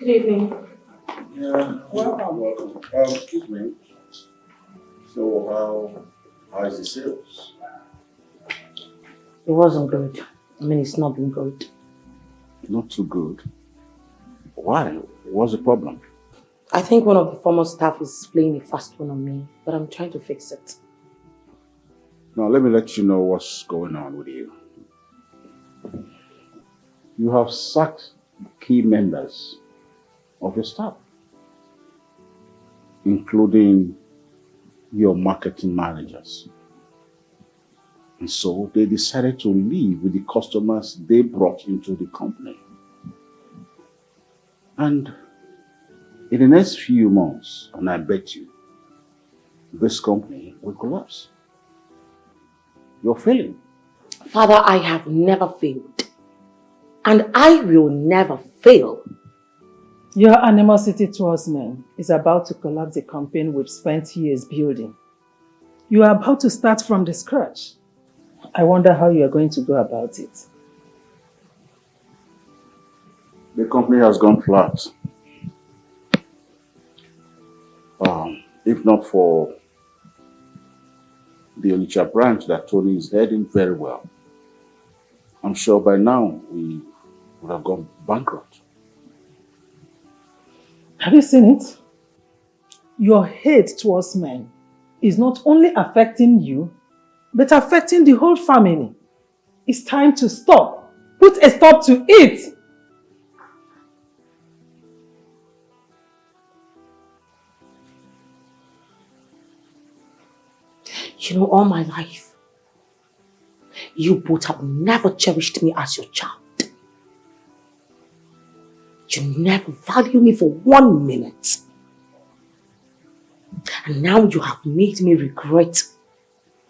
Evening. Yeah, welcome. Excuse me. So how is the sales? It wasn't good. I mean, it's not been good. Not too good. Why? What's the problem? I think one of the former staff is playing a fast one on me, but I'm trying to fix it. Now let me let you know what's going on with you. You have sacked key members of your staff, including your marketing managers. And so they decided to leave with the customers they brought into the company. And in the next few months, and I bet you, this company will collapse. You're failing. Father, I have never failed. And I will never fail. Your animosity towards men is about to collapse the company we've spent years building. You are about to start from the scratch. I wonder how you are going to go about it. The company has gone flat. If not for the Onitsha branch that Tony is heading very well, I'm sure by now we would have gone bankrupt. Have you seen it? Your hate towards men is not only affecting you, but affecting the whole family. It's time to stop. Put a stop to it. You know, all my life, you both have never cherished me as your child. You never value me for 1 minute. And now you have made me regret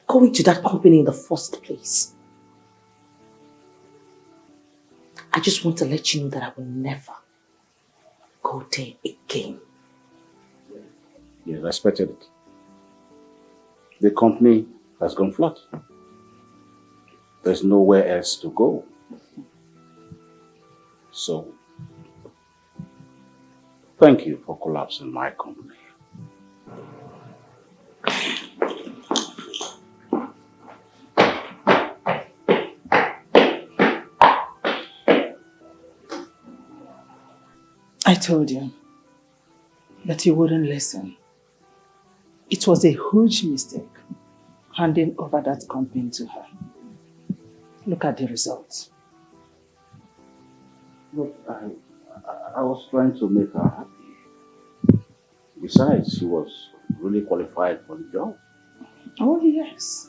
going to that company in the first place. I just want to let you know that I will never go there again. Yes, I expected it. The company has gone flat. There's nowhere else to go. So, thank you for collapsing my company. I told you that you wouldn't listen. It was a huge mistake handing over that company to her. Look at the results. Look, I was trying to make her happy. Besides, she was really qualified for the job. Oh yes.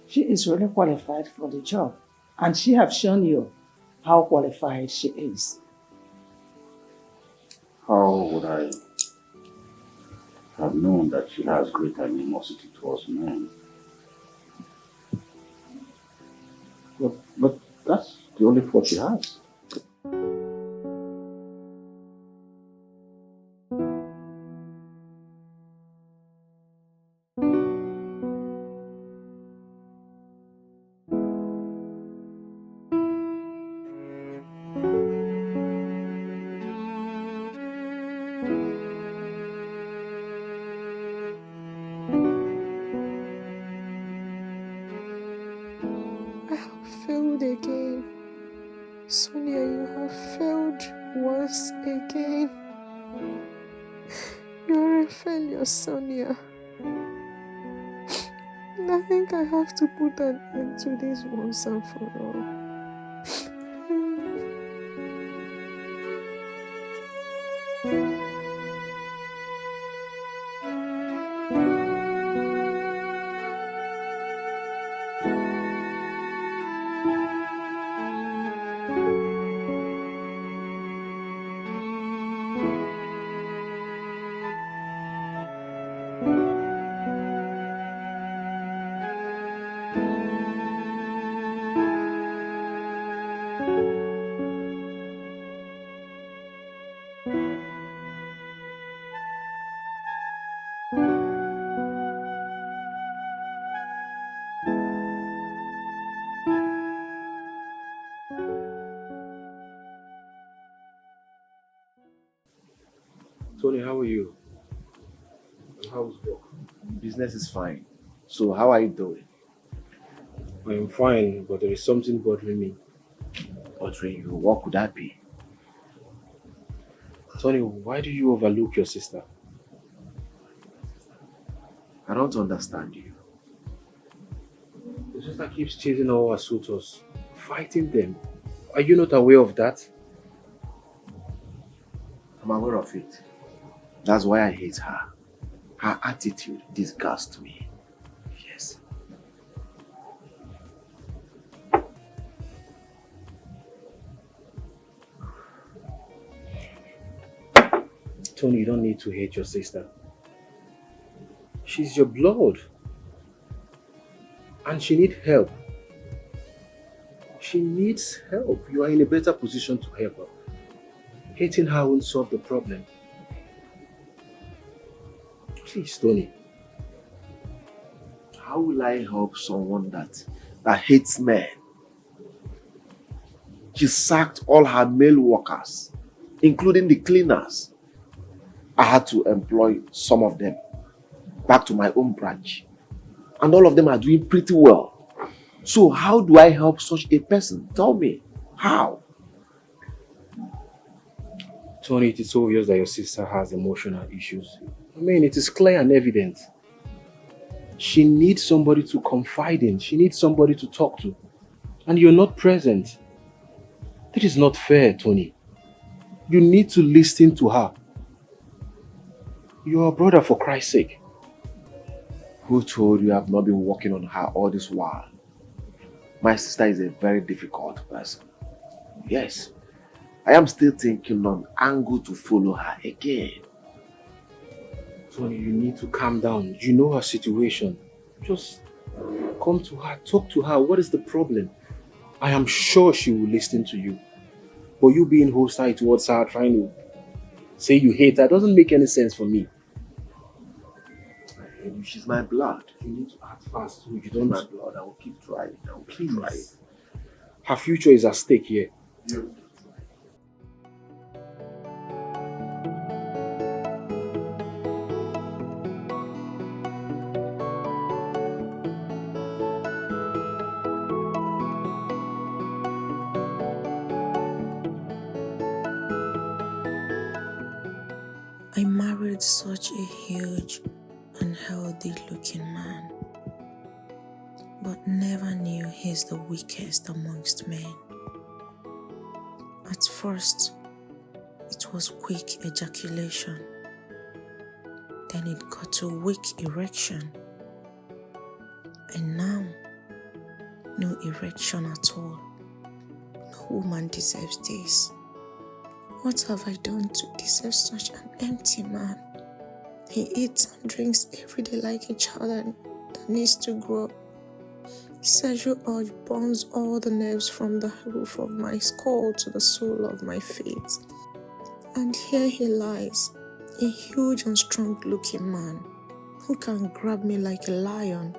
She is really qualified for the job. And she has shown you how qualified she is. How would I have known that she has great animosity towards men? But that's the only fault she has. Sonia, I think I have to put an end to this once and for all. Tony, how are you? How's work? Business is fine. So how are you doing? I'm fine, but there is something bothering me. Bothering you, what could that be? Tony, why do you overlook your sister? I don't understand you. Your sister keeps chasing all her suitors, fighting them. Are you not aware of that? I'm aware of it. That's why I hate her. Her attitude disgusts me. Yes. Tony, you don't need to hate your sister. She's your blood. And she needs help. She needs help. You are in a better position to help her. Hating her won't solve the problem. Please, Tony. How will I help someone that hates men? She sacked all her male workers, including the cleaners. I had to employ some of them back to my own branch. And all of them are doing pretty well. So how do I help such a person? Tell me, how? Tony, it is obvious that your sister has emotional issues. I mean, it is clear and evident. She needs somebody to confide in. She needs somebody to talk to. And you're not present. That is not fair, Tony. You need to listen to her. You're a brother, for Christ's sake. Who told you I've not been working on her all this while? My sister is a very difficult person. Yes, I am still thinking on angle to follow her again. Tony, you need to calm down. You know her situation. Just come to her, talk to her. What is the problem? I am sure she will listen to you. But you being hostile towards her, trying to say you hate her, doesn't make any sense for me. She's my blood. You need to act fast so you She's don't. my blood. I will keep trying. I will keep trying. Her future is at stake here. Yeah. I married such a huge and healthy looking man, but never knew he's the weakest amongst men. At first, it was quick ejaculation, then it got to weak erection, and now, no erection at all. No woman deserves this. What have I done to deserve such an empty man? He eats and drinks every day like a child that needs to grow. Sexual urge burns all the nerves from the roof of my skull to the sole of my feet. And here he lies, a huge and strong-looking man who can grab me like a lion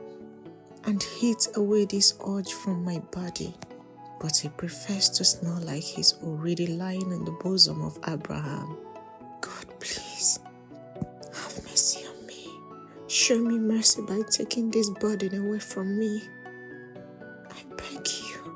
and hit away this urge from my body. But he prefers to smell like he's already lying in the bosom of Abraham. God, please, have mercy on me. Show me mercy by taking this burden away from me. I beg you.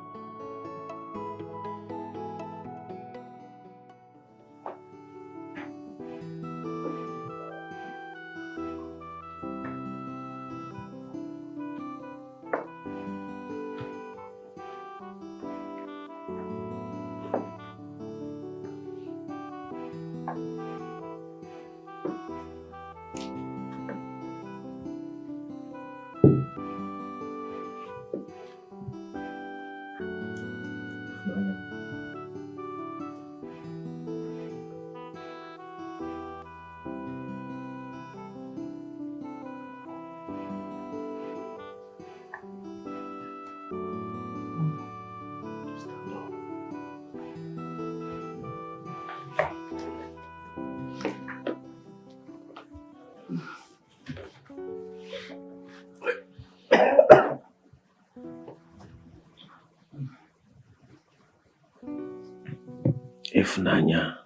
Ifunanya,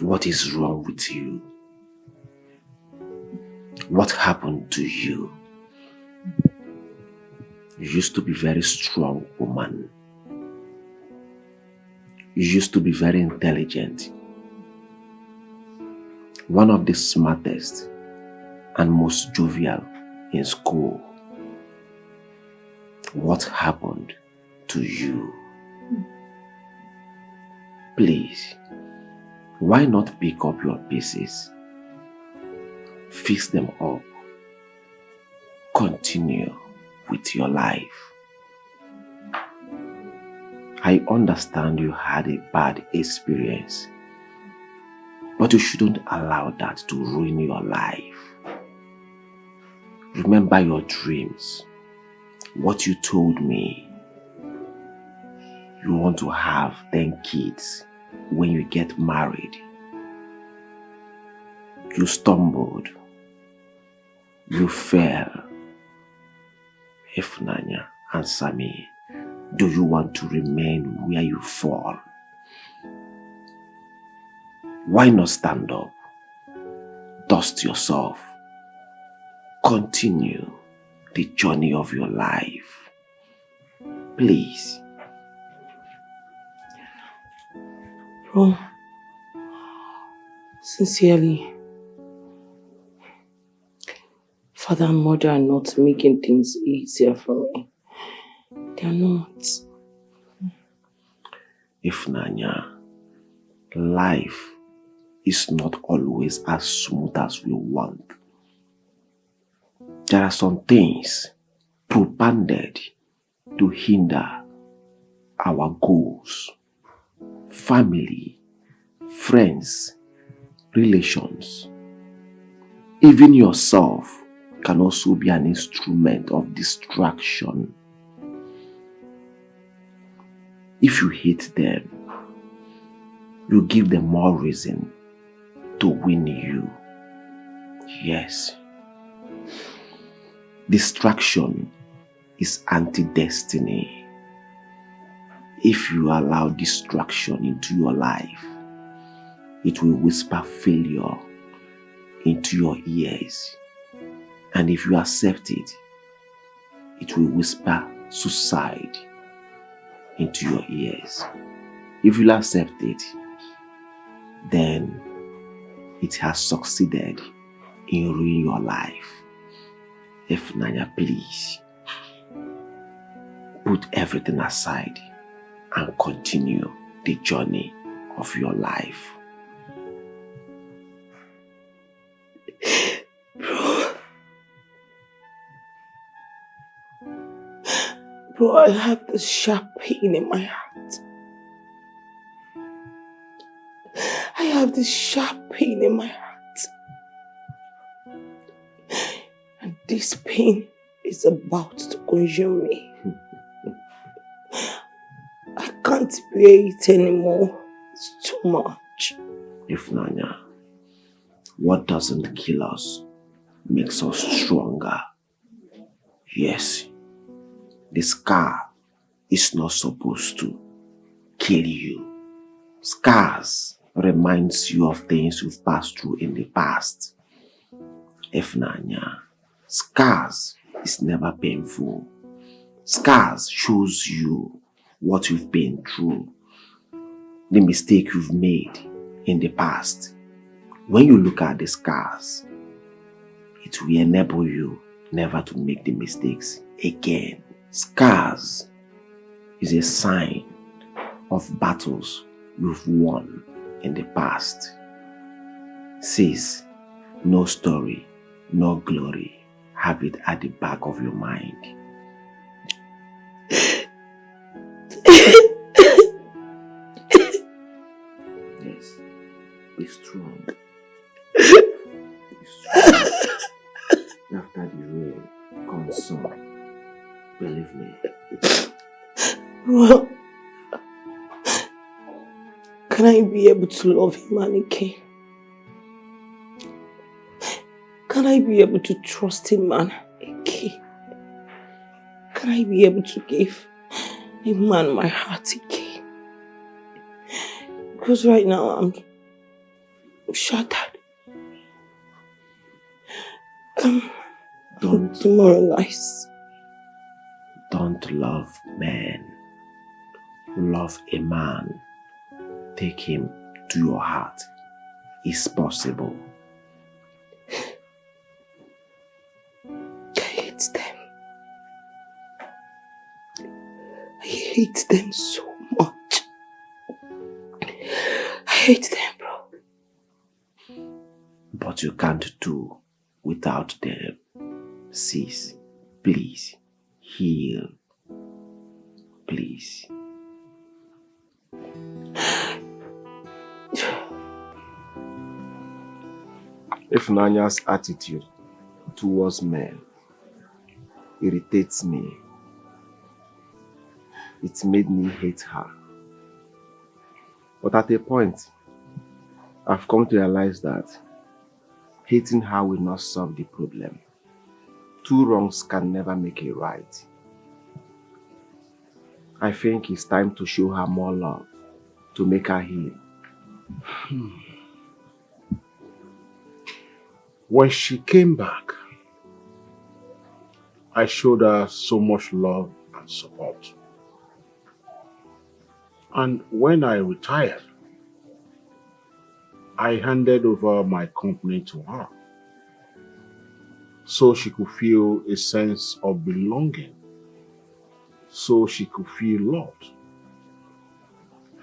What is wrong with you? What happened to you? You used to be a very strong woman. You used to be very intelligent. One of the smartest and most jovial in school. What happened to you? Please, why not pick up your pieces, fix them up, continue with your life? I understand you had a bad experience, but you shouldn't allow that to ruin your life. Remember your dreams, what you told me. You want to have 10 kids when you get married. You stumbled. You fell. Ifunanya, answer me. Do you want to remain where you fall? Why not stand up? Dust yourself. Continue the journey of your life. Please. Bro, sincerely, father and mother are not making things easier for me. They are not. Ifunanya, life is not always as smooth as we want. There are some things propanded to hinder our goals. Family, friends, relations, even yourself can also be an instrument of distraction. If you hate them, you give them more reason to win you. Yes. Distraction is anti-destiny. If you allow distraction into your life, it will whisper failure into your ears. And if you accept it, it will whisper suicide into your ears. If you accept it, then it has succeeded in ruining your life. Ifunanya, please, put everything aside and continue the journey of your life. Bro, I have this sharp pain in my heart. I have this sharp pain in my heart. And this pain is about to consume me. I can't bear it anymore. It's too much. Ifunanya, what doesn't kill us makes us stronger. Yes, the scar is not supposed to kill you. Scars reminds you of things you've passed through in the past. Ifunanya, scars is never painful. Scars shows you what you've been through, the mistake you've made in the past. When you look at the scars, it will enable you never to make the mistakes again. Scars is a sign of battles you've won in the past. Says, no story, no glory. Have it at the back of your mind. Yes, be strong. Be strong. After the rain comes sun. Believe me. Well, can I be able to love him, Anike? Can I be able to trust him, Anike? Can I be able to give a man my heart again? Because right now shattered. Don't demoralize. Don't love men. Love a man. Take him to your heart. It's possible. I hate them. I hate them so much. I hate them, bro. But you can't do without them. Sis, please, heal. Please. Ifunanya's attitude towards men irritates me. It made me hate her. But at a point, I've come to realize that hating her will not solve the problem. Two wrongs can never make a right. I think it's time to show her more love, to make her heal. When she came back, I showed her so much love and support. And when I retired, I handed over my company to her so she could feel a sense of belonging, so she could feel loved.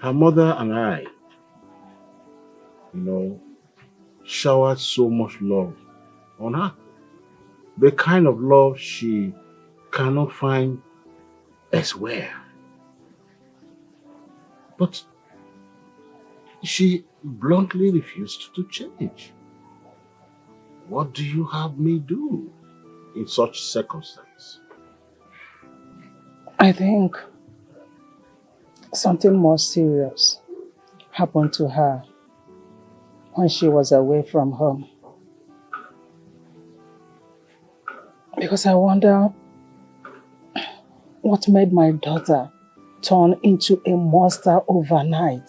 Her mother and I, showered so much love on her. The kind of love she cannot find elsewhere. But she bluntly refused to change. What do you have me do in such circumstance? I think something more serious happened to her when she was away from home. Because I wonder what made my daughter turn into a monster overnight.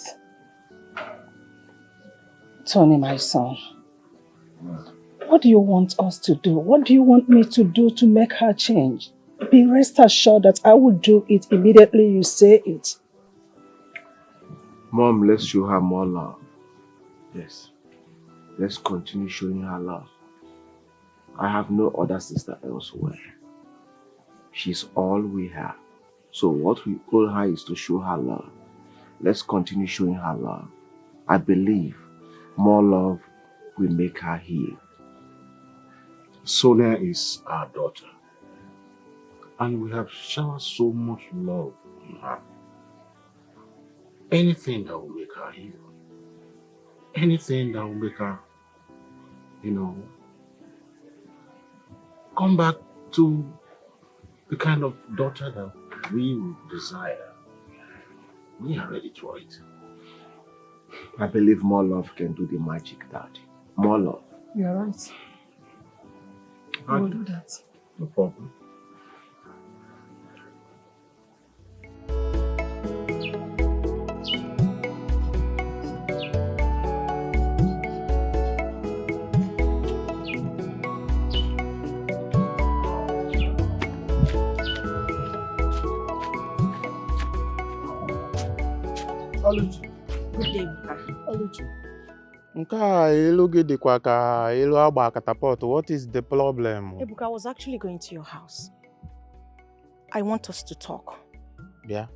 Tony, my son, what do you want us to do? What do you want me to do to make her change? Be rest assured that I will do it immediately you say it. Mom, let's show her more love. Yes. Let's continue showing her love. I have no other sister elsewhere. She's all we have. So what we owe her is to show her love. Let's continue showing her love. I believe more love will make her heal. Sonia is our daughter. And we have showered so much love on her. Anything that will make her heal. Anything that will make her, come back to the kind of daughter that we desire. We are ready for it. I believe more love can do the magic, Daddy. More love. You're right. I will do that. No problem. Good day, Oluchi. Nke a elu gị dịkwa ka elu agba catapult. What is the problem? Ebuka, I was actually going to your house. I want us to talk. Yeah.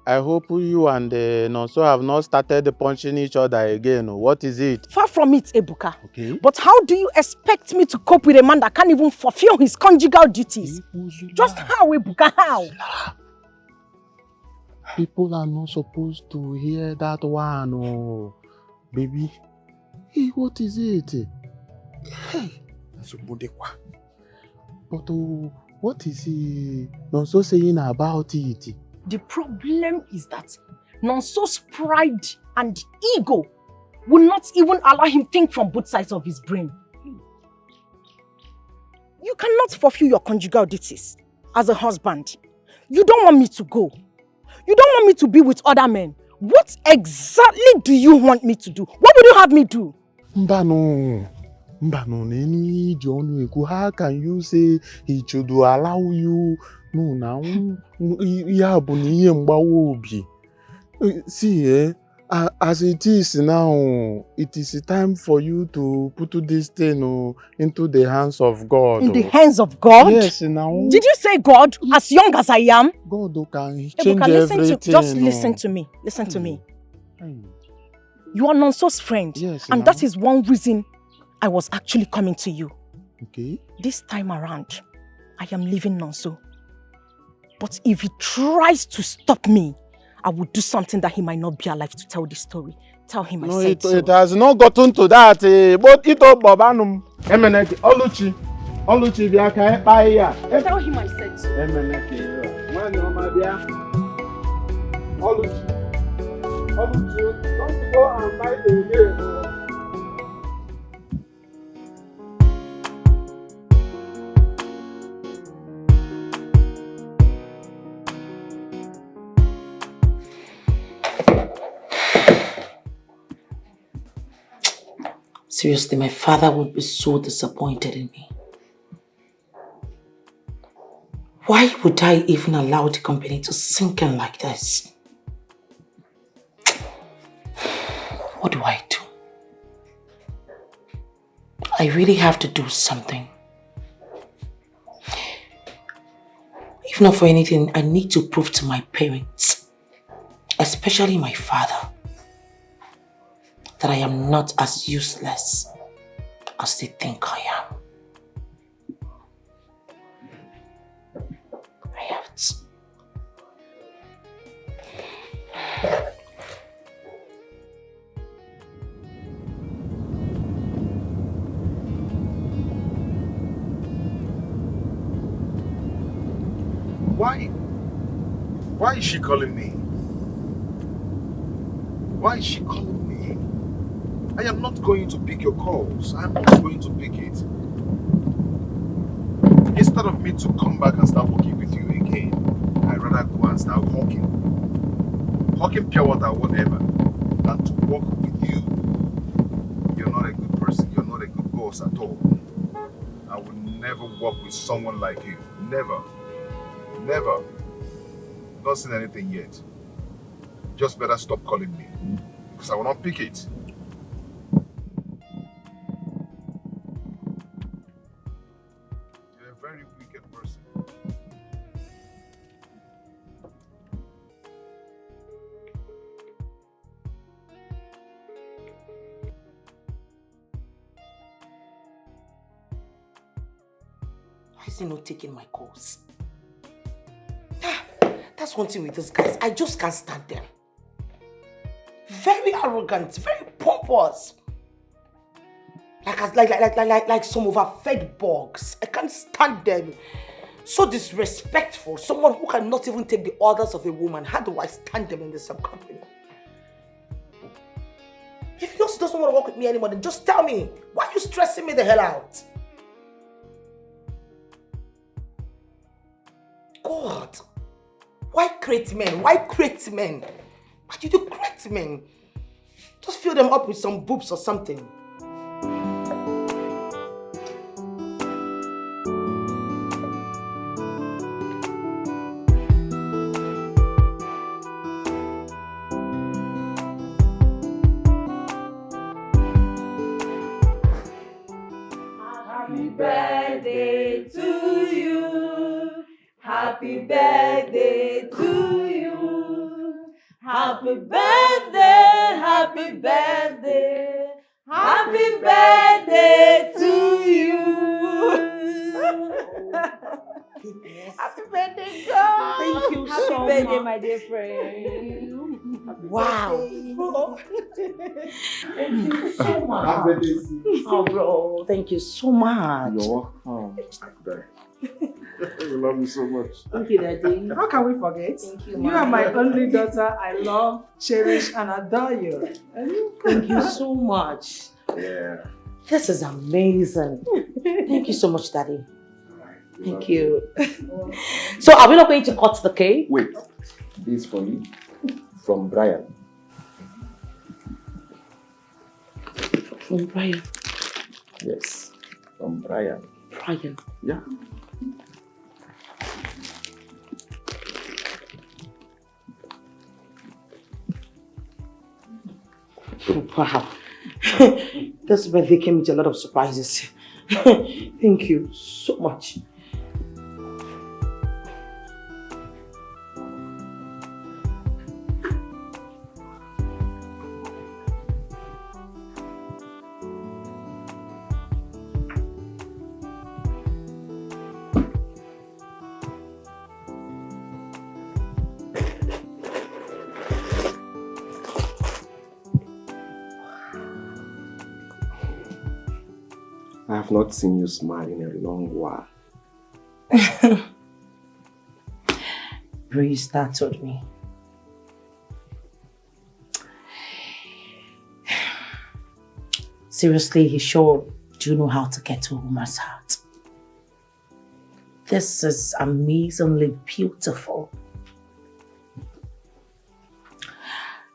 I hope you and Nonso have not started punching each other again. What is it? Far from it, Ebuka. Okay. But how do you expect me to cope with a man that can't even fulfill his conjugal duties? Just how, Ebuka, how? People are not supposed to hear that one. Oh, baby. Hey, what is it? Hey. But what is he Nonso saying about it? The problem is that Nonso's pride and ego will not even allow him to think from both sides of his brain. You cannot fulfill your conjugal duties as a husband. You don't want me to go. You don't want me to be with other men. What exactly do you want me to do? What would you have me do? Mbano, how can you say he should allow you? No, now, see, as it is now, it is time for you to put this thing into the hands of God. In the hands of God? Yes, now. Did you say God? As young as I am? God can Ebuka, change everything. Just listen to me. Listen to me. You are Nonso's friend. Yes, and that is one reason I was actually coming to you. Okay. This time around, I am leaving Nonso. But if he tries to stop me, I will do something that he might not be alive to tell the story. Tell him I said so. It has not gotten to that. But it all Babanum. Emeneke, Oluchi, Biaka, Baya. Tell him I said so. Emeneke, when you my dear. Oluchi, don't go and buy the game. Seriously, my father would be so disappointed in me. Why would I even allow the company to sink in like this? What do I do? I really have to do something. If not for anything, I need to prove to my parents, especially my father, that I am not as useless as they think I am. I have to. Why is she calling me? Why is she calling me? I am not going to pick your calls. I am not going to pick it. Instead of me to come back and start working with you again, I'd rather go and start hawking pure water, whatever, than to work with you. You're not a good person. You're not a good boss at all. I will never work with someone like you. Never. Never. Not seen anything yet. Just better stop calling me, because I will not pick it. You're a very wicked person. Why is he not taking my calls? That's one thing with these guys. I just can't stand them. Very arrogant, very pompous. Like some overfed bugs. I can't stand them. So disrespectful. Someone who cannot even take the orders of a woman. How do I stand them in the same company? If he doesn't want to work with me anymore, then just tell me. Why are you stressing me the hell out? God. Why create men? Why create men? Why did you create men? Just fill them up with some boobs or something. Happy birthday to you. Happy birthday to you. Happy birthday, happy birthday. Happy birthday to you. Happy birthday, God. Thank you Happy so birthday, much. my dear friend. Wow. Thank you so much. Oh, bro. Thank you so much. You're welcome. We love you so much. Thank you, Daddy. How can we forget? Thank you, You are my only daughter. I love, cherish, and adore you. Thank you so much. Yeah. This is amazing. Thank you so much, Daddy. Thank you. So, are we not going to cut the cake? Wait. This for you. From Brian. From Brian. Yes, from Brian. Brian. Yeah. Wow. This birthday came with a lot of surprises. Thank you so much. I have not seen you smile in a long while. Bree startled me. Seriously, he sure do know how to get to a woman's heart. This is amazingly beautiful.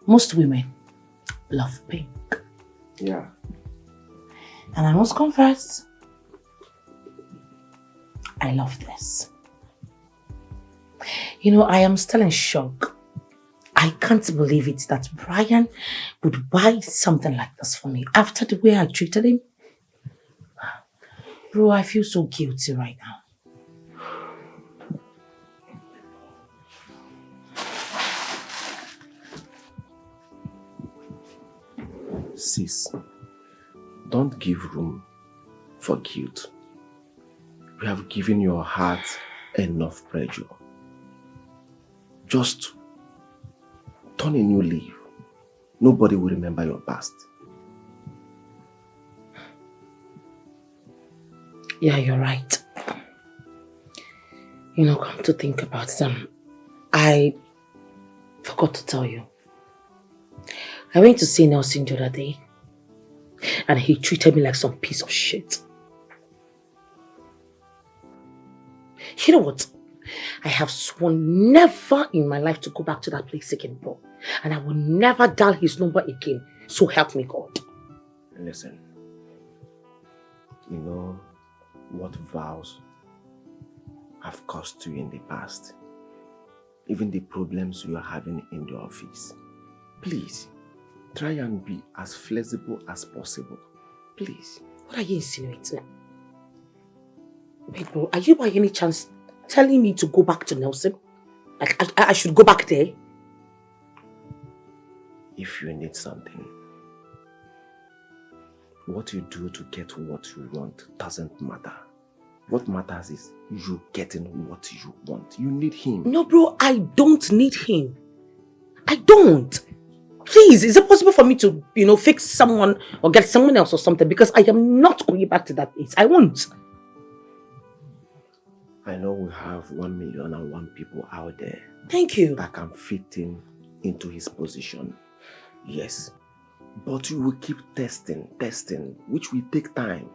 Most women love pink. Yeah. And I must confess, I love this. You know, I am still in shock. I can't believe it that Brian would buy something like this for me after the way I treated him. Bro, I feel so guilty right now. Sis, don't give room for guilt. You have given your heart enough pressure. Just turn a new leaf. Nobody will remember your past. Yeah, you're right. You know, come to think about them, I forgot to tell you. I went to see Nelson the other day and he treated me like some piece of shit. You know what? I have sworn never in my life to go back to that place again, bro. And I will never dial his number again. So help me God. Listen, you know what vows have cost you in the past? Even the problems you are having in the office. Please, try and be as flexible as possible. Please. What are you insinuating? Wait, bro, are you by any chance telling me to go back to Nelson? Like, I should go back there? If you need something, what you do to get what you want doesn't matter. What matters is you getting what you want. You need him. No, bro, I don't need him. I don't. Please, is it possible for me to, fix someone or get someone else or something? Because I am not going back to that place. I won't. I know we have 1,000,001 people out there. Thank you. That can fit into his position. Yes. But you will keep testing, which will take time.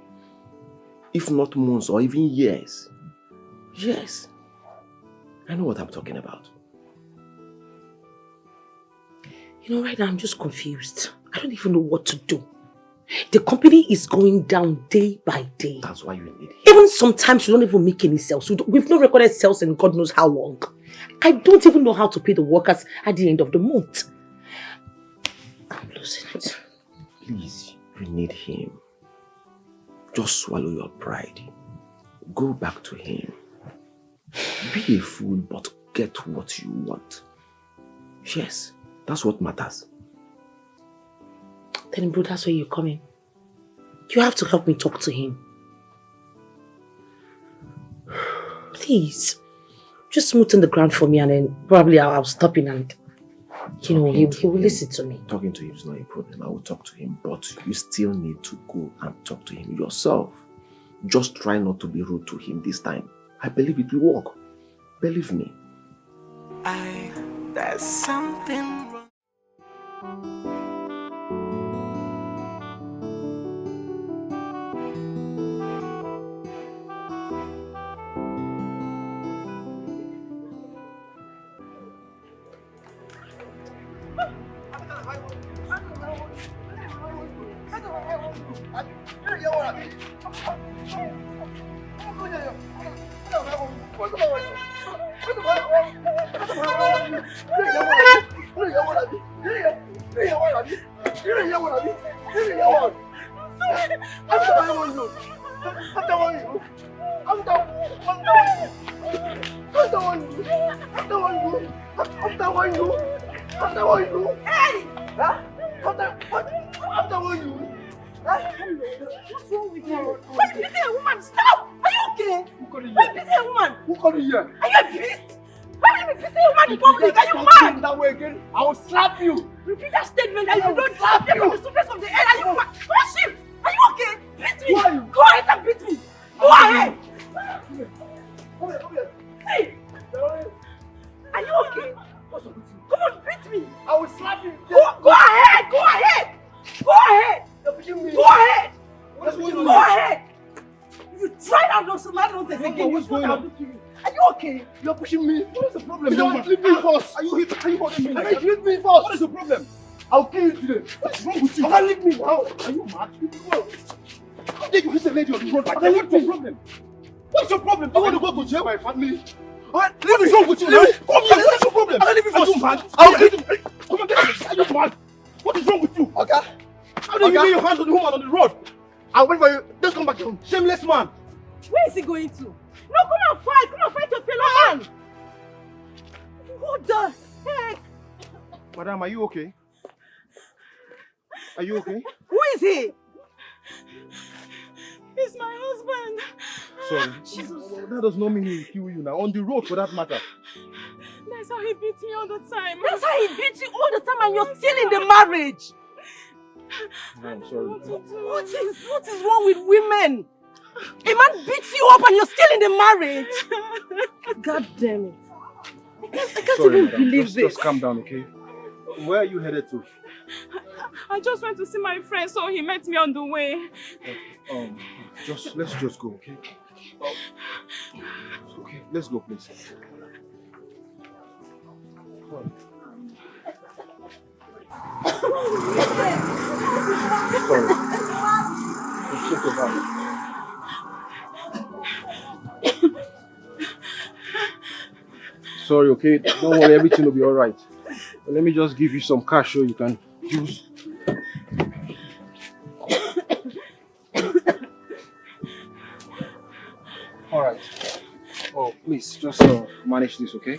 If not months or even years. Yes. I know what I'm talking about. You know, right now I'm just confused. I don't even know what to do. The company is going down day by day. That's why you need him. Even sometimes we don't even make any sales. We've not recorded sales in God knows how long. I don't even know how to pay the workers at the end of the month. I'm losing it. Please, you need him. Just swallow your pride. Go back to him. Be a fool, but get what you want. Yes, that's what matters. Then, bro, that's where you're coming. You have to help me talk to him. Please. Just smoothen the ground for me and then probably I'll stop in and, he will listen to me. Talking to him is not a problem. I will talk to him, but you still need to go and talk to him yourself. Just try not to be rude to him this time. I believe it will work. Believe me. There's something wrong. What's wrong with you? Why are you beating a woman? Stop! Are you okay? Why are you beating a woman? Who called you here? Are you a beast? Why are you beating a woman in public? Are you mad? That way again, I will slap you. Repeat that statement and you don't slap me from the surface of the air. Are you mad? Oh shit! Are you okay? Beat me! Why? Go ahead and beat me! Go ahead! Come here. See! Are you okay? Come on, beat me! I will slap you. Go ahead! Go ahead! Go ahead! You're pushing me. Go ahead! What's going on? Go ahead! If you try that nonsense again, What's going on? to you. Are you okay? You're pushing me. What is the problem? You Leave me first. Are you holding me? Leave me first. What is the problem? I'll kill you today. What is wrong with you? You can't leave me now. Are you mad? How dare you hit a lady on the road like that? What's your problem? What's your problem? Do you want to go to jail by family? What is wrong with you? Come here. What is your problem? I'll leave you first. Are you mad? I'll kill you. Come on, get out. Are you mad? What is wrong with you? Okay. How dare you lay your hands on the woman on the road? I'll wait for you. Just come back home. Shameless man. Where is he going to? No, come and fight. Come and fight your fellow man. What the heck? Madam, are you okay? Are you okay? Who is he? He's my husband. Sorry. That does not mean he will kill you now. On the road, for that matter. That's how he beats me all the time. That's how he beats you all the time and you're still in the marriage. No, I'm sorry. What is wrong with women? A man beats you up and you're still in the marriage. God damn it. I can't Sorry, even madam. believe this. Just calm down, okay? Where are you headed to? I just went to see my friend, so he met me on the way. Let's just go, okay? Okay, let's go, please. Sorry. It's just about. Sorry, okay? Don't worry, everything will be alright. Let me just give you some cash so you can use. Alright. Oh, please, just manage this, okay?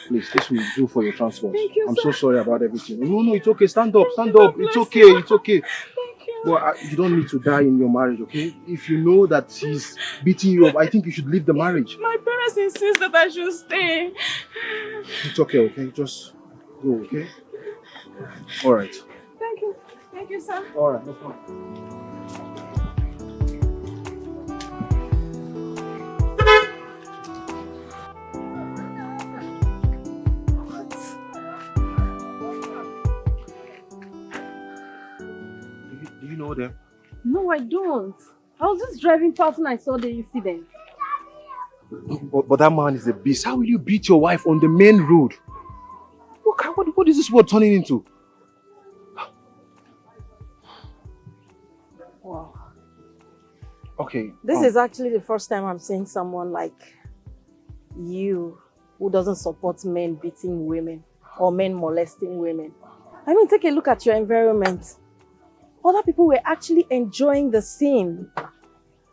Please, this will do for your transport. Thank you, I'm sir. so sorry about everything. No, it's okay. Stand up, stand up. It's okay, it's okay. Thank you. But you don't need to die in your marriage, okay? If you know that he's beating you up, I think you should leave the marriage. My parents insist that I should stay. It's okay, okay? Just go, okay? Alright. Thank you. Thank you, sir. Alright, no problem. Do you know them? No, I don't. I was just driving past and I saw the incident. But that man is a beast. How will you beat your wife on the main road? What is this world turning into? Wow. Okay. This is actually the first time I'm seeing someone like you who doesn't support men beating women or men molesting women. I mean, take a look at your environment. Other people were actually enjoying the scene.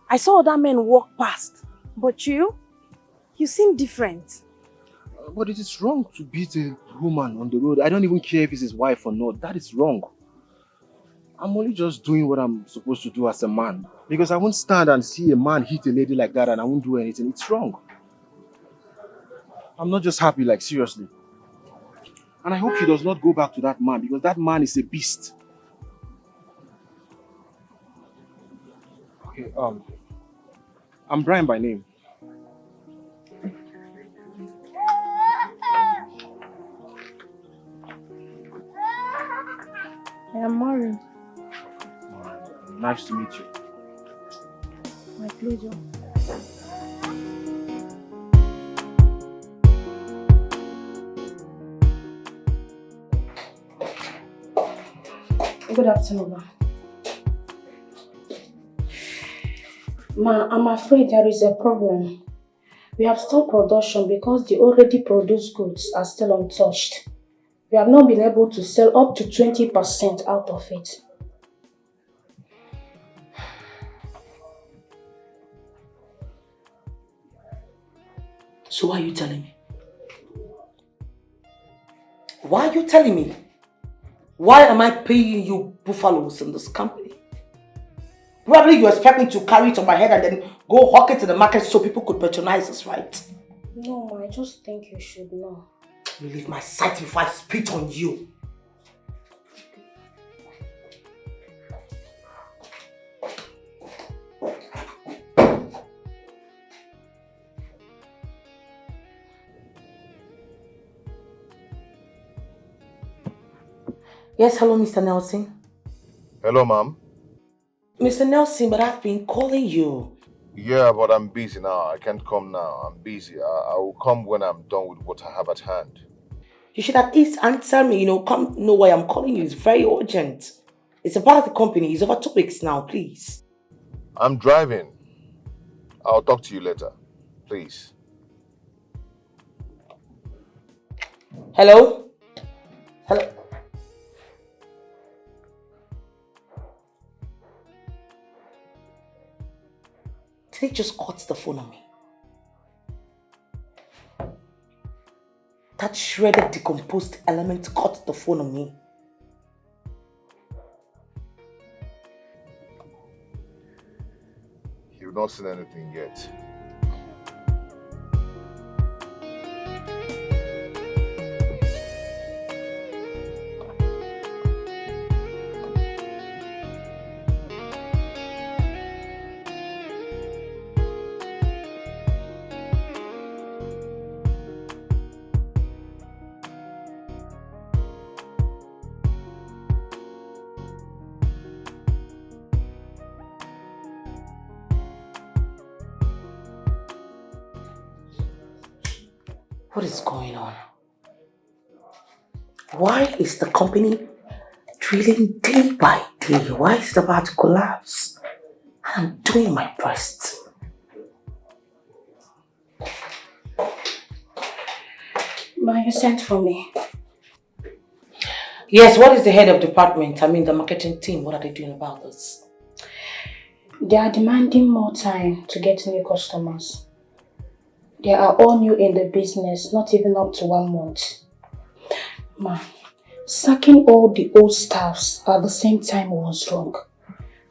I saw other men walk past, but you seem different. But it is wrong to beat a woman on the road. I don't even care if it's his wife or not. That is wrong. I'm only just doing what I'm supposed to do as a man. Because I won't stand and see a man hit a lady like that and I won't do anything. It's wrong. I'm not just happy, like seriously. And I hope he does not go back to that man because that man is a beast. Okay, I'm Brian by name. I am married. Nice to meet you. My pleasure. Good afternoon, ma. Ma, I'm afraid there is a problem. We have stopped production because the already produced goods are still untouched. We have not been able to sell up to 20% out of it. So why are you telling me? Why are you telling me? Why am I paying you buffaloes in this company? Probably you expect me to carry it on my head and then go hawk it in the market so people could patronize us, right? No, I just think you should know. You leave my sight before I spit on you. Yes, hello, Mr. Nelson. Hello, ma'am. Mr. Nelson, but I've been calling you. Yeah, but I'm busy now. I can't come now. I'm busy. I will come when I'm done with what I have at hand. You should at least answer me, come know why I'm calling you. It's very urgent. It's about the company. It's over 2 weeks now, please. I'm driving. I'll talk to you later. Please. Hello? Hello? Did he just cut the phone on me? That shredded, decomposed element cut the phone on me. You've not seen anything yet. What is going on? Why is the company drilling day by day? Why is it about to collapse? I'm doing my best. Ma, you sent for me. Yes, what is the head of department? The marketing team. What are they doing about this? They are demanding more time to get new customers. They are all new in the business, not even up to 1 month. Ma, sacking all the old staffs at the same time was wrong.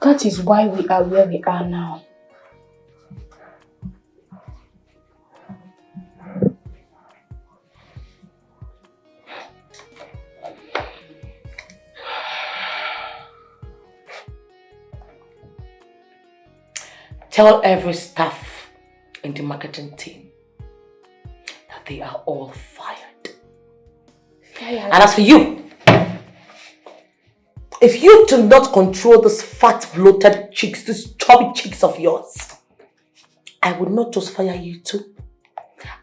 That is why we are where we are now. Tell every staff in the marketing team that they are all fired. And as for you, if you do not control this fat, bloated cheeks, these chubby cheeks of yours, I would not just fire you too.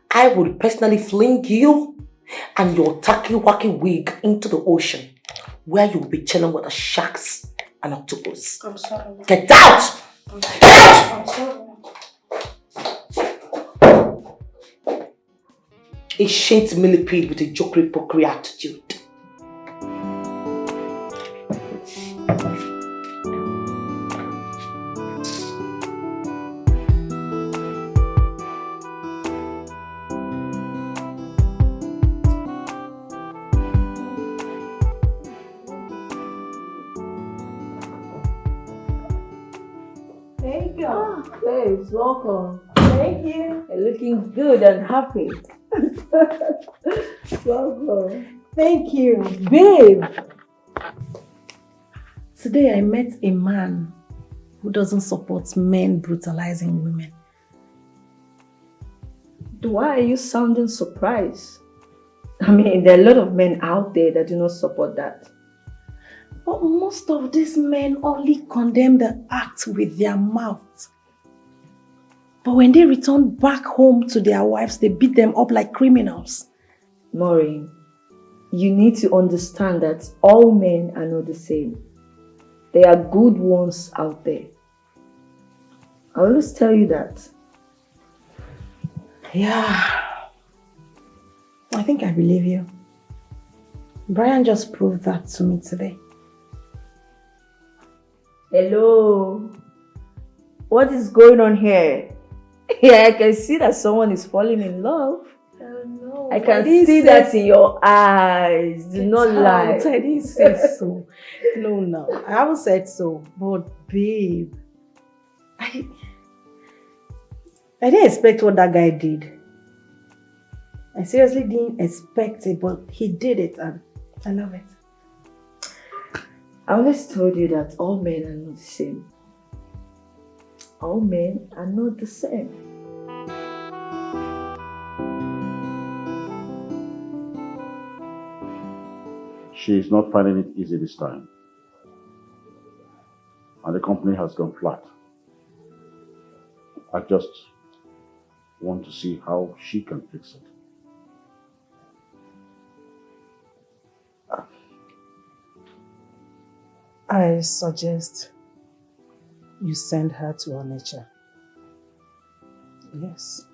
I would personally fling you and your tacky-wacky wig into the ocean, where you'll be chilling with the sharks and octopus. I'm sorry. Get out! Get out! I'm sorry. A shaped millipede with a jokery-pokery attitude. Thank you. Babes, welcome. Thank you. You're looking good and happy. Welcome. Thank you, babe. Today I met a man who doesn't support men brutalizing women. Why are you sounding surprised? There are a lot of men out there that do not support that. But most of these men only condemn the act with their mouths. But when they return back home to their wives, they beat them up like criminals. Maureen, you need to understand that all men are not the same. There are good ones out there. I always tell you that. Yeah. I think I believe you. Brian just proved that to me today. Hello. What is going on here? Yeah, I can see that someone is falling in love. Oh, no. I can see that in your eyes. Do not lie. I didn't say so. No. I haven't said so. But babe, I didn't expect what that guy did. I seriously didn't expect it, but he did it and I love it. I always told you that all men are not the same. All men are not the same. She is not finding it easy this time. And the company has gone flat. I just want to see how she can fix it. I suggest you send her to Onitsha. Yes.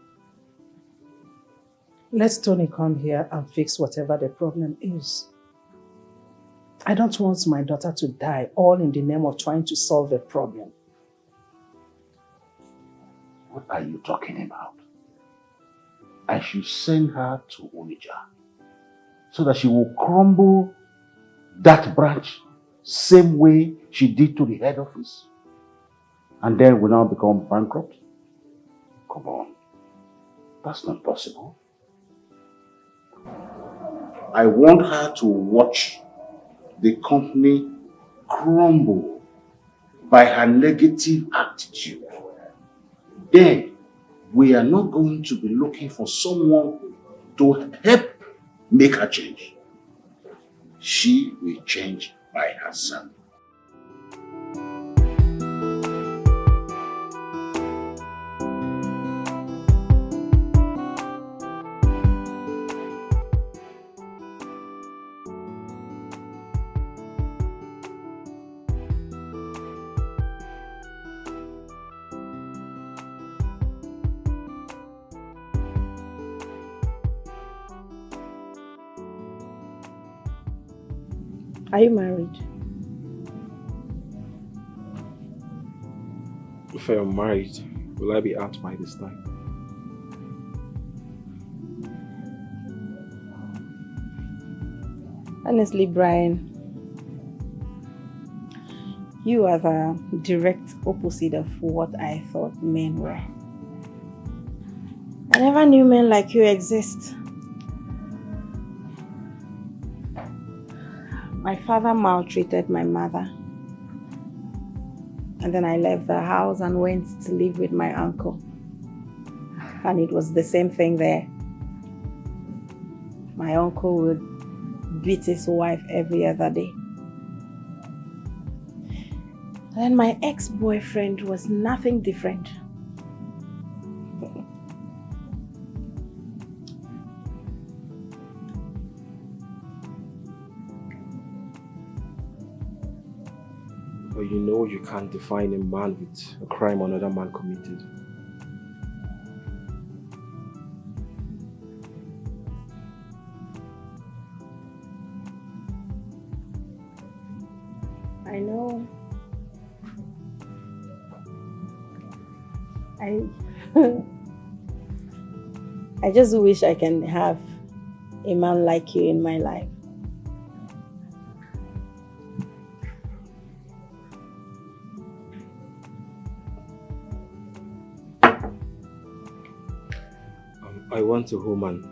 Let Tony come here and fix whatever the problem is. I don't want my daughter to die all in the name of trying to solve a problem. What are you talking about? I should send her to Onitsha so that she will crumble that branch same way she did to the head office and then will now become bankrupt? Come on. That's not possible. I want her to watch the company crumble by her negative attitude. Then we are not going to be looking for someone to help make her change. She will change by herself. Are you married? If I am married, will I be out by this time? Honestly, Brian, you are the direct opposite of what I thought men were. I never knew men like you exist. My father maltreated my mother. And then I left the house and went to live with my uncle. And it was the same thing there. My uncle would beat his wife every other day. And then my ex-boyfriend was nothing different. But you know you can't define a man with a crime another man committed. I know. I just wish I can have a man like you in my life. I want a woman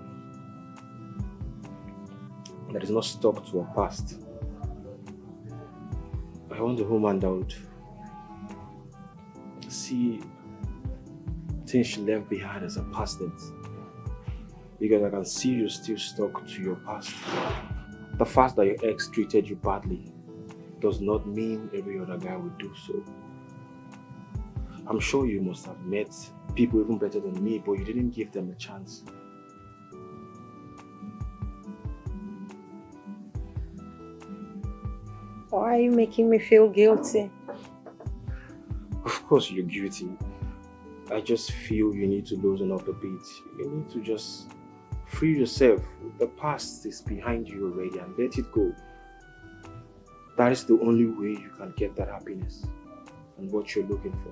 that is not stuck to her past. I want a woman that would see things she left behind as a past tense. Because I can see you still stuck to your past. The fact that your ex treated you badly does not mean every other guy would do so. I'm sure you must have met people even better than me, but you didn't give them a chance. Why are you making me feel guilty? Of course you're guilty. I just feel you need to loosen up a bit. You need to just free yourself. The past is behind you already and let it go. That is the only way you can get that happiness and what you're looking for.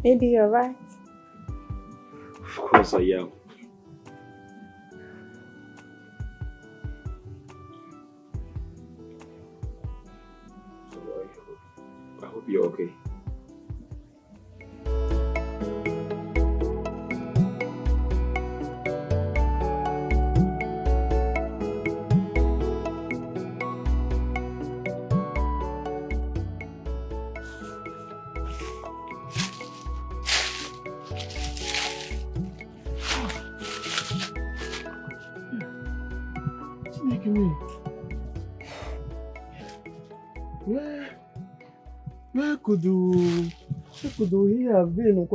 Maybe you're right. Of course I am. So I hope you're okay. Where could he have been?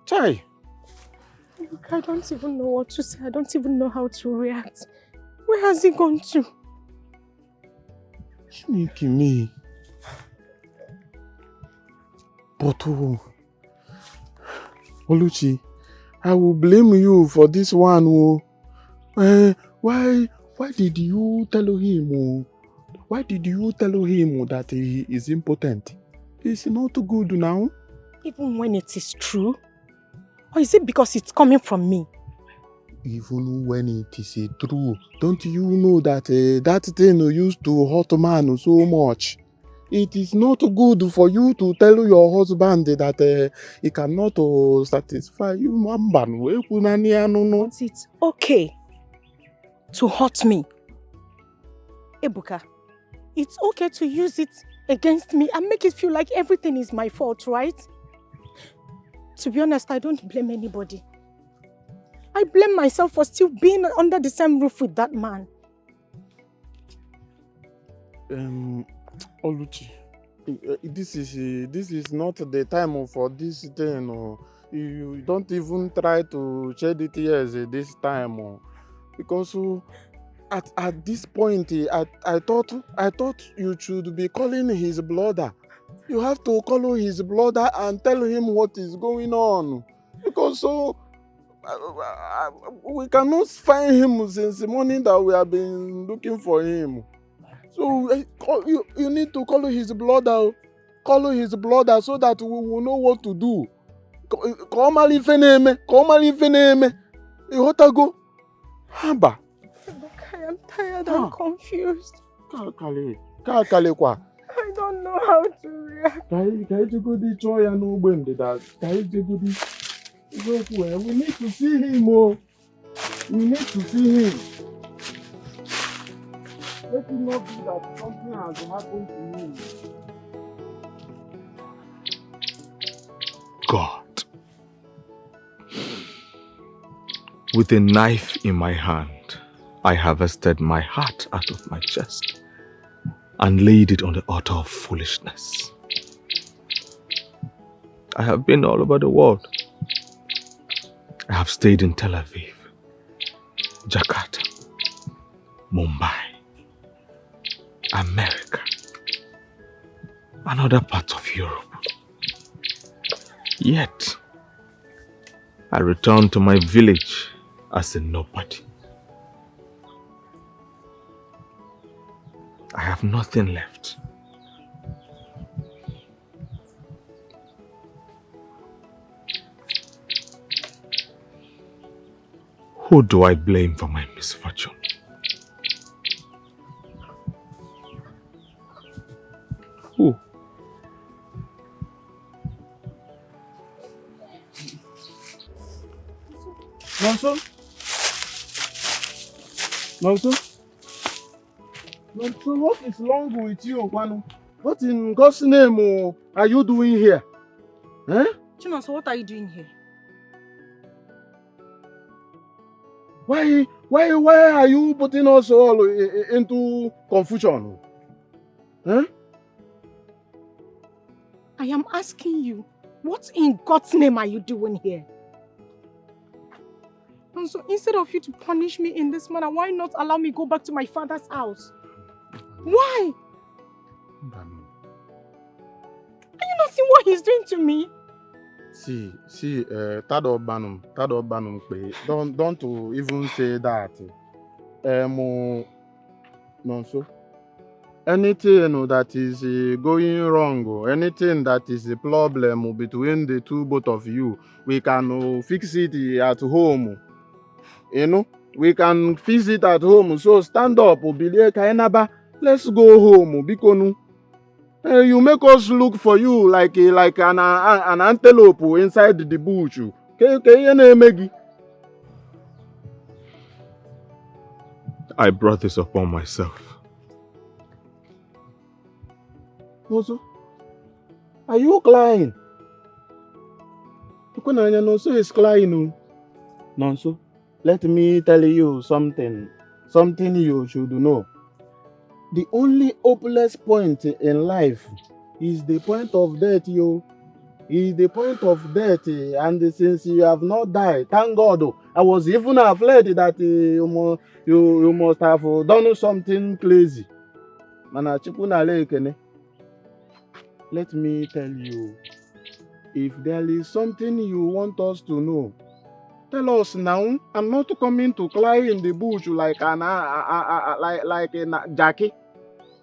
Chai! I don't even know what to say. I don't even know how to react. Where has he gone to? Sneaky me. But Oluchi, I will blame you for this one. Why did you tell him? Why did you tell him that he is impotent? It's not good now. Even when it is true? Or is it because it's coming from me? Even when it is true, don't you know that that thing used to hurt man so much? It is not good for you to tell your husband that he cannot satisfy you. But it's okay to hurt me. Ebuka, it's okay to use it against me and make it feel like everything is my fault, right? To be honest, I don't blame anybody. I blame myself for still being under the same roof with that man. Oluchi, this is not the time for this thing. You don't even try to shed the tears this time. Because at this point, I thought you should be calling his brother. You have to call his brother and tell him what is going on. Because we cannot find him since the morning that we have been looking for him. So you need to call his brother. Call his brother so that we will know what to do. Come on, you to go. Haba. I am tired and confused. I don't know how to react. We need to see him. We need to see him. Let it not be that something has happened to him. God, with a knife in my hand, I harvested my heart out of my chest and laid it on the altar of foolishness. I have been all over the world. I have stayed in Tel Aviv, Jakarta, Mumbai, America, and other parts of Europe. Yet, I returned to my village as a nobody. I have nothing left. Who do I blame for my misfortune? Who? Nonso? Nonso, what is wrong with you, Kwanu? What in God's name are you doing here? Eh? Chinonso, what are you doing here? Why are you putting us all into confusion? Huh? I am asking you, what in God's name are you doing here? And so instead of you to punish me in this manner, why not allow me go back to my father's house? Why? Are you not seeing what he's doing to me? See, Tado Banum, don't even say that. No, so anything that is going wrong, or anything that is a problem between the both of you, we can fix it at home. You know, we can fix it at home. So stand up, let's go home. Bikonu. You make us look for you like an antelope inside the bush. I brought this upon myself. Also, are you crying? Nonso is crying. Nonso, let me tell you something you should know. The only hopeless point in life is the point of death, yo. Is the point of death, and since you have not died, thank God. I was even afraid that you must have done something crazy. Let me tell you, if there is something you want us to know, tell us now. I'm not coming to cry in the bush like a Jackie.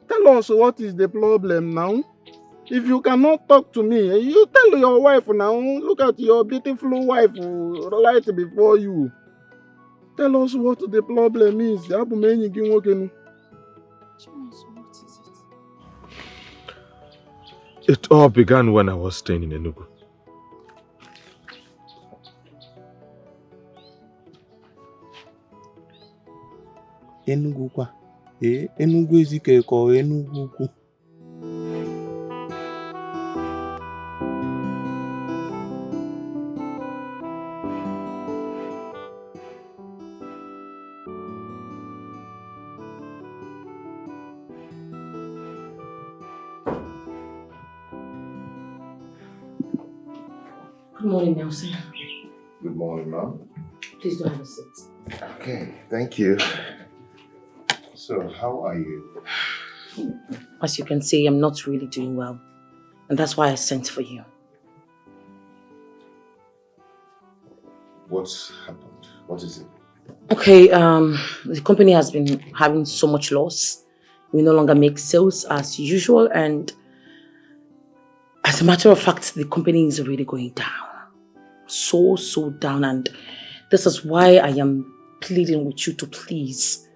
Tell us what is the problem now. If you cannot talk to me, you tell your wife now. Look at your beautiful wife right before you. Tell us what the problem is. It all began when I was staying in Enugu. Enugu kwa? Enugu ezike ko Enugu ku. Good morning, Nelson. Good morning, ma'am. Please do have a seat. Okay, thank you. So, how are you? As you can see, I'm not really doing well. And that's why I sent for you. What's happened? What is it? Okay, the company has been having so much loss. We no longer make sales as usual, and as a matter of fact, the company is really going down. So down, and this is why I am pleading with you to please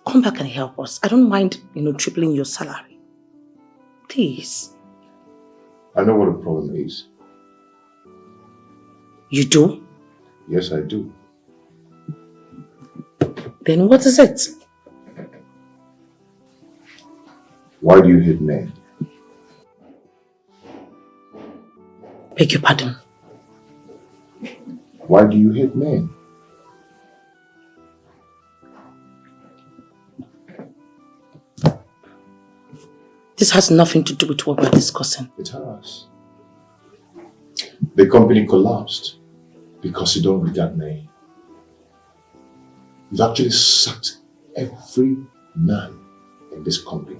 come back and help us. I don't mind, tripling your salary. Please. I know what the problem is. You do? Yes, I do. Then what is it? Why do you hate men? Beg your pardon? Why do you hate men? This has nothing to do with what we're discussing. It has. The company collapsed because you don't regard men. You've actually sacked every man in this company.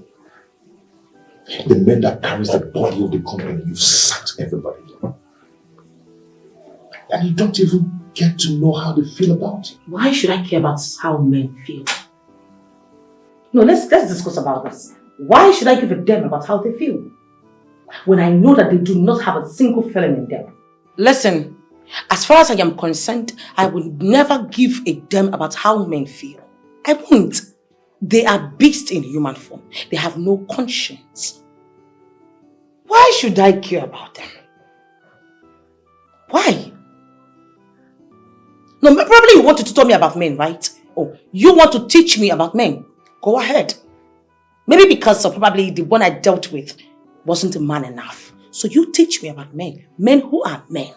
The men that carries the body of the company, you've sacked everybody. And you don't even get to know how they feel about it. Why should I care about how men feel? No, let's discuss about this. Why should I give a damn about how they feel? When I know that they do not have a single feeling in them. Listen, as far as I am concerned, I will never give a damn about how men feel. I won't. They are beasts in human form. They have no conscience. Why should I care about them? Why? No, probably you want to tell me about men, right? Oh, you want to teach me about men? Go ahead. Maybe because probably the one I dealt with wasn't a man enough. So you teach me about men. Men who are men.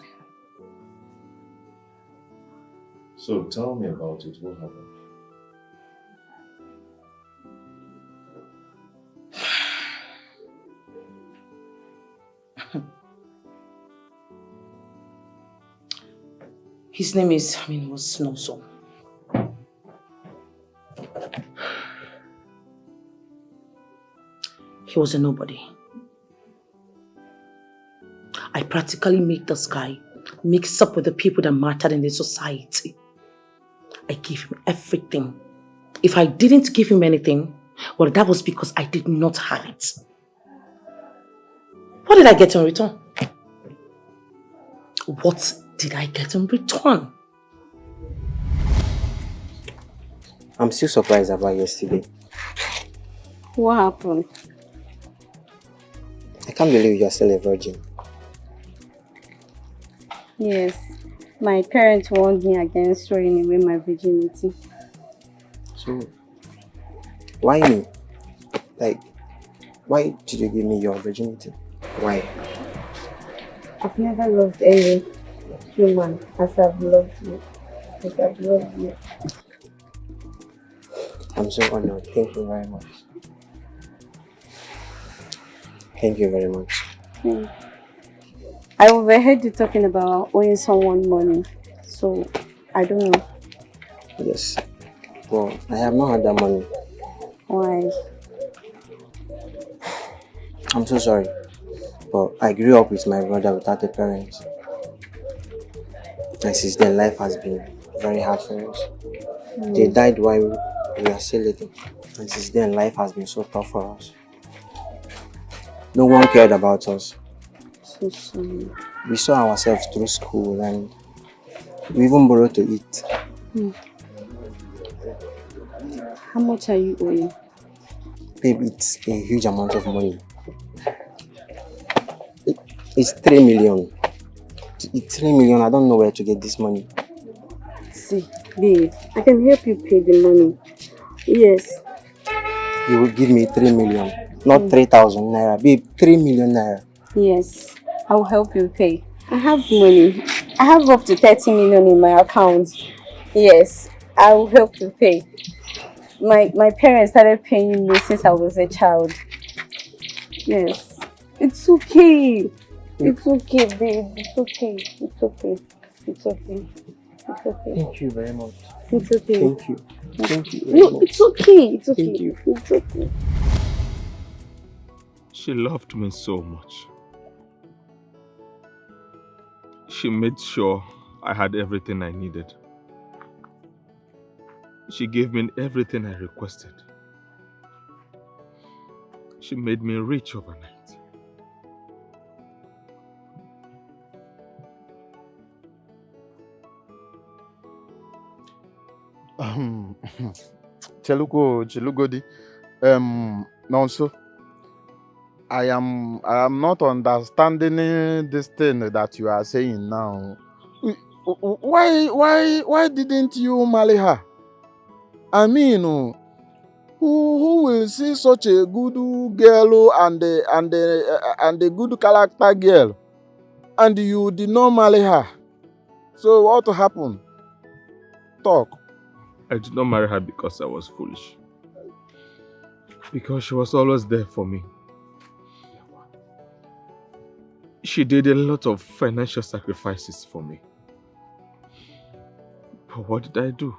So tell me about it. What happened? His name was Noso. He was a nobody. I practically made this guy mix up with the people that mattered in the society. I gave him everything. If I didn't give him anything, well, that was because I did not have it. What did I get in return? What did I get in return? I'm still surprised about yesterday. What happened? I can't believe you're still a virgin. Yes, my parents warned me against throwing away my virginity. So, why me? Like, why did you give me your virginity? Why? I've never loved any human as I've loved you. As I've loved you. I'm so honored. Thank you very much. Thank you very much. I overheard you talking about owing someone money, so I don't know. Yes. Well, I have not had that money. Why? I'm so sorry. But I grew up with my brother without a parent. And since then, life has been very hard for us. They died while we were still little. And since then, life has been so tough for us. No one cared about us. So sorry. We saw ourselves through school and we even borrowed to eat. How much are you owing? Babe, it's a huge amount of money. It's 3 million. It's 3 million. I don't know where to get this money. See, babe, I can help you pay the money. Yes. You will give me 3 million, not 3,000 naira. Babe, 3 million naira. Yes, I will help you pay. I have money. I have up to 30 million in my account. Yes, I will help you pay. My parents started paying me since I was a child. Yes. It's okay. It's okay, babe. It's okay. It's okay. It's okay. It's okay. Thank you very much. It's okay. Thank you. Thank you. No, it's okay. It's okay. Thank you. It's okay. She loved me so much. She made sure I had everything I needed. She gave me everything I requested. She made me rich overnight. Chelugodi, Nonso, I am not understanding this thing that you are saying now. Why didn't you marry her? I mean, who will see such a good girl and a good character girl, and you did not marry her? So what happened? Talk. I did not marry her because I was foolish. Because she was always there for me. She did a lot of financial sacrifices for me. But what did I do?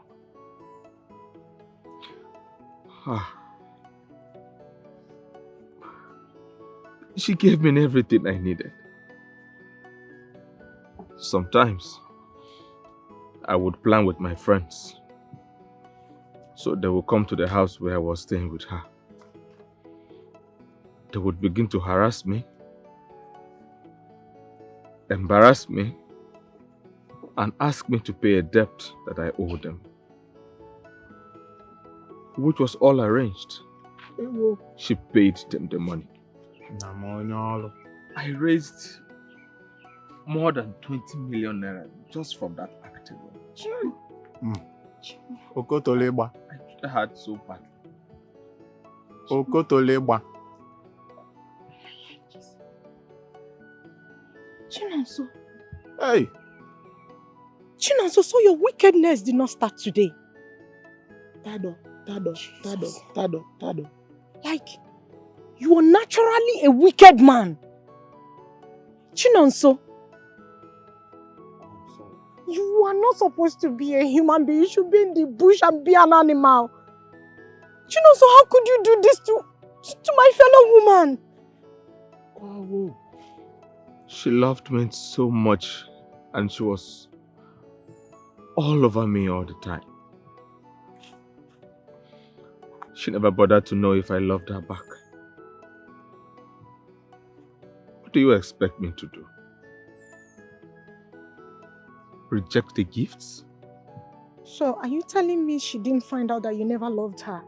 She gave me everything I needed. Sometimes, I would plan with my friends. So they would come to the house where I was staying with her. They would begin to harass me, embarrass me, and ask me to pay a debt that I owed them. Which was all arranged. She paid them the money. I raised more than 20 million naira just from that act alone. Okotoleba. I had so bad. Okotoleba. Chinonso. Hey. Chinonso, so your wickedness did not start today. Tado. Like, you are naturally a wicked man. Chinonso. You are not supposed to be a human being. You should be in the bush and be an animal. You know, so how could you do this to my fellow woman? Oh, she loved me so much and she was all over me all the time. She never bothered to know if I loved her back. What do you expect me to do? Reject the gifts? So, are you telling me she didn't find out that you never loved her?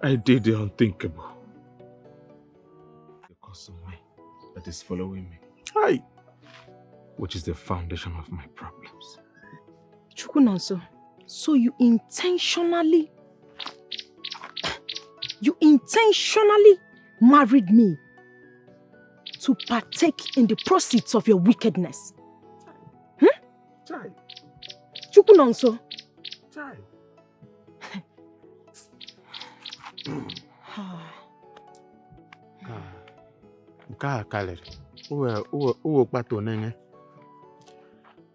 I did the unthinkable. Because of me that is following me. Aye. Which is the foundation of my problems. Chukunonso, so you intentionally married me to partake in the proceeds of your wickedness. Chai. Chukunonso. Chai.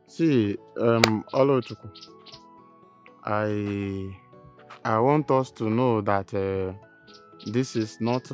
See, Olochukwu, I want us to know that this is not